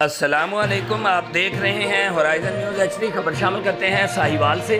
अस्सलामुअलैकुम, आप देख रहे हैं होराइजन न्यूज़ HD। खबर शामिल करते हैं साहीवाल से।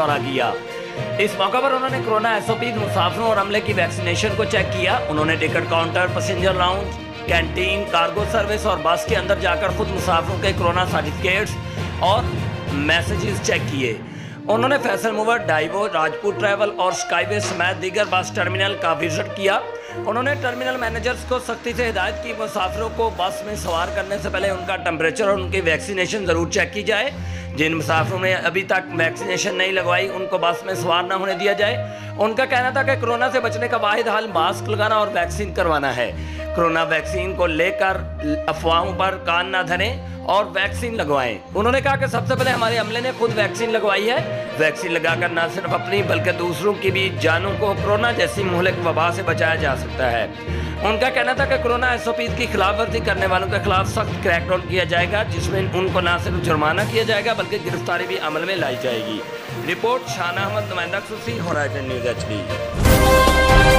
दौरा किया। इस मौका पर उन्होंने कोरोना SOP मुसाफिरों और अमले की वैक्सीनेशन को चेक किया। उन्होंने ticket counter, passenger lounge, canteen, cargo service और बस के अंदर जाकर खुद मुसाफिरों के कोरोना सर्टिफिकेट्स और मैसेजेस चेक किए। उन्होंने Faisal mover, Daewoo, Rajput travel और स्काईवे समेत दीगर बस टर्मिनल का विजिट किया। उन्होंने टर्मिनल मैनेजर्स को सख्ती से हिदायत की मुसाफिरों को बस में सवार करने से पहले उनका टेम्परेचर और उनकी वैक्सीनेशन ज़रूर चेक की जाए। जिन मुसाफिरों ने अभी तक वैक्सीनेशन नहीं लगवाई उनको बस में सवार न होने दिया जाए। उनका कहना था कि कोरोना से बचने का वाहिद हल मास्क लगाना और वैक्सीन करवाना है। कोरोना वैक्सीन को लेकर अफवाहों पर कान न धरें और वैक्सीन लगवाएं। उन्होंने कहा कि सबसे पहले हमारे अमले ने खुद वैक्सीन लगवाई है। वैक्सीन लगाकर न सिर्फ अपनी बल्कि दूसरों की भी जानों को कोरोना जैसी मुहलिक वबा से बचाया जा सकता है। उनका कहना था कि कोरोना SOP की खिलाफवर्जी करने वालों के खिलाफ सख्त क्रैकडाउन किया जाएगा, जिसमें उनको न सिर्फ जुर्माना किया जाएगा बल्कि गिरफ्तारी भी अमल में लाई जाएगी। रिपोर्ट शान अहमद, नुमाइंदा खुसूसी, होराइजन न्यूज़ HD।